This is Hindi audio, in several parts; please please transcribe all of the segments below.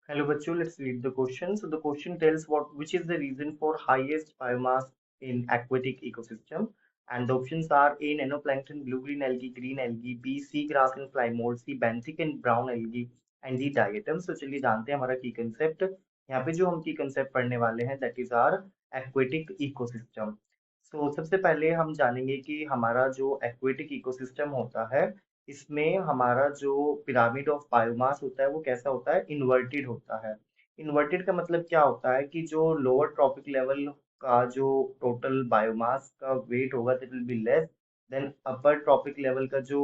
Hello, bachcho. Let's read the question. So the question tells which is the reason for highest biomass in aquatic ecosystem, and the options are A. Nanoplankton, blue-green algae, green algae, B. Sea grass and fly mold, C. benthic and brown algae, and D. diatoms. So चलिए जानते हैं हमारा की concept. यहाँ पे जो हम की concept पढ़ने वाले हैं that is our aquatic ecosystem. So सबसे पहले हम जानेंगे कि हमारा जो aquatic ecosystem होता है इसमें हमारा जो पिरामिड ऑफ बायोमास होता है वो कैसा होता है इन्वर्टेड होता है। इन्वर्टेड का मतलब क्या होता है कि जो लोअर ट्रॉपिक लेवल का जो टोटल बायोमास का वेट होगा that will be less than upper trophic level का जो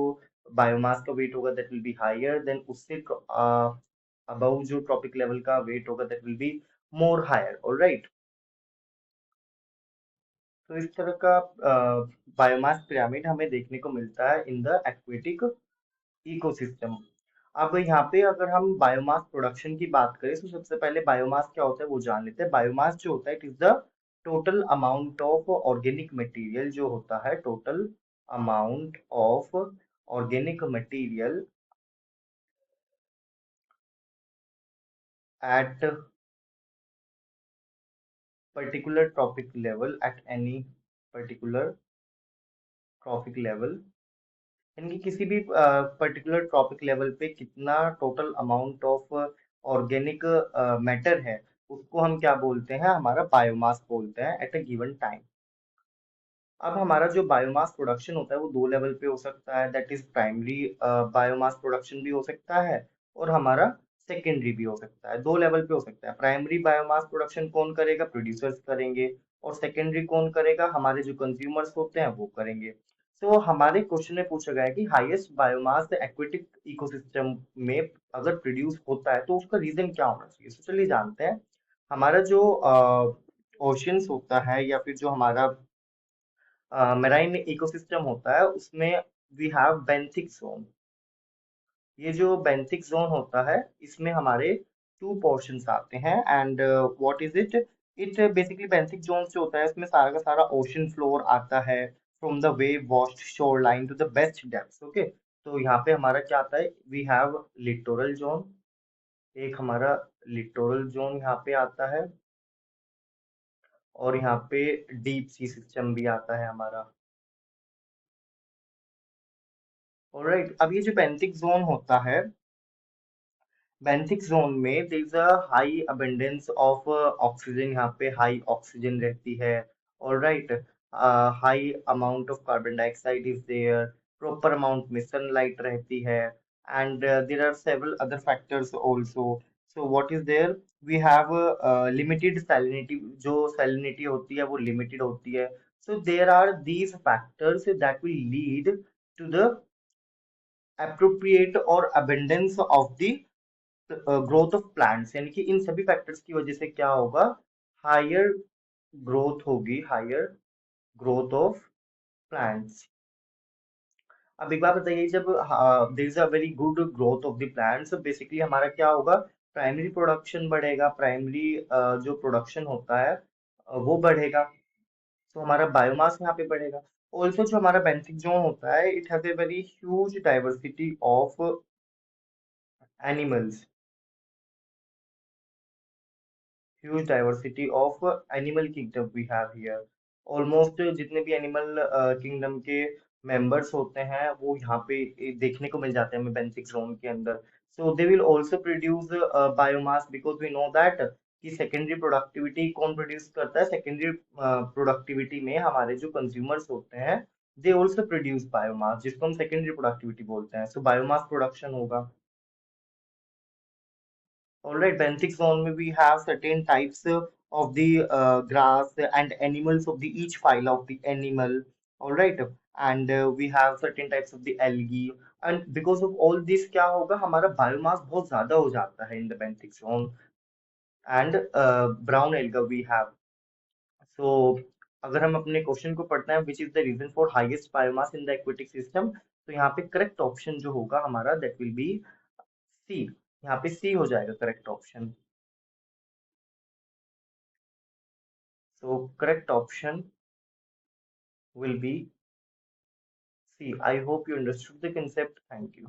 बायोमास का वेट होगा that will be higher than उससे अबव जो ट्रॉपिक लेवल का वेट होगा that will be more higher. Alright, तो इस तरह का बायोमास पिरामिड हमें देखने को मिलता है इन द एक्वेटिक इकोसिस्टम। अब यहाँ पे अगर हम बायोमास प्रोडक्शन की बात करें तो सबसे पहले बायोमास क्या होता है वो जान लेते हैं। बायोमास जो होता है it is the total amount of organic material, जो होता है total amount of organic material at particular trophic level, at any particular trophic level, यानी कि किसी भी पर्टिकुलर ट्रॉपिक लेवल पे कितना total amount of organic matter है उसको हम क्या बोलते हैं, हमारा बायोमास बोलते हैं एट अ गिवन टाइम। अब हमारा जो बायोमास प्रोडक्शन होता है वो दो लेवल पे हो सकता है, that is primary biomass production भी हो सकता है और हमारा सेकेंडरी भी हो सकता है। दो लेवल पे हो सकता है। प्राइमरी बायोमास प्रोडक्शन कौन करेगा, प्रोड्यूसर्स करेंगे, और सेकेंडरी कौन करेगा, हमारे जो कंज्यूमर्स होते हैं वो करेंगे। तो हमारे क्वेश्चन में पूछा गया है कि हाईएस्ट बायोमास एक्वेटिक इकोसिस्टम में अगर प्रोड्यूस होता है तो उसका रीजन क्या होना चाहिए। तो चलिए जानते हैं। हमारा जो ओशियंस होता है या फिर जो हमारा मेराइन इकोसिस्टम होता है उसमें वी हैव बेंथिक जोन। ये जो बेंथिक जोन होता है इसमें हमारे टू पोर्शंस आते हैं and what is it, it basically benthic zone जो होता है इसमें सारा का सारा ओशन फ्लोर आता है from the wave washed shoreline to the best depth. Okay, तो यहाँ पे हमारा क्या आता है, वी हैव लिटोरल जोन, एक हमारा लिटोरल जोन यहाँ पे आता है, और यहाँ पे डीप सी सिस्टम भी आता है हमारा। ऑलराइट, अब ये जो बेंथिक जोन होता है, बेंथिक जोन में there is a high abundance of oxygen, यहाँ पे हाई ऑक्सीजन रहती है। Alright, high amount of carbon dioxide is there, proper amount में सनलाइट रहती है, and there are several other factors also. So what is there, we have limited salinity, जो सैलिनिटी होती है वो लिमिटेड होती है। So there are these factors that will lead to the appropriate और abundance of the growth of plants, यानी कि इन सभी फैक्टर्स की वजह से क्या होगा, हायर ग्रोथ होगी, हायर ग्रोथ ऑफ प्लांट्स। अब एक बात बताइए, जब there is a very good growth of the plants basically हमारा क्या होगा, प्राइमरी प्रोडक्शन बढ़ेगा, प्राइमरी जो प्रोडक्शन होता है वो बढ़ेगा, तो हमारा बायोमास यहाँ पे बढ़ेगा। ऑल्सो जो हमारा बेंथिक जोन होता है it has a very huge diversity of animals, huge diversity of animal kingdom we have here। Almost जितने भी एनिमल किंगडम के मेंबर्स होते हैं वो यहाँ पे देखने को मिल जाते हैं हमें बेंथिक जोन के अंदर। So they will also produce biomass because we know that कि सेकेंडरी प्रोडक्टिविटी कौन प्रोड्यूस करता है, सेकेंडरी प्रोडक्टिविटी में हमारे जो कंज्यूमर्स होते हैं दे ऑल्सो प्रोड्यूस बायोमास, जिसको हम सेकेंडरी प्रोडक्टिविटी बोलते हैं। सो बायोमास प्रोडक्शन होगा। All right, benthic zone we have certain types of the grass and animals of the each phyla of the animal. All right, and we have certain types of the algae. And because of all this, क्या होगा, हमारा biomass बहुत ज़्यादा हो जाता है in the benthic zone, and brown alga we have. So अगर हम अपने क्वेश्चन को पढ़ते हैं which is the reason for highest biomass in the aquatic system, तो यहाँ पे करेक्ट ऑप्शन जो होगा हमारा दैट विल बी सी। यहाँ पे सी हो जाएगा correct option. So correct option will be C. I hope you understood the concept. Thank you.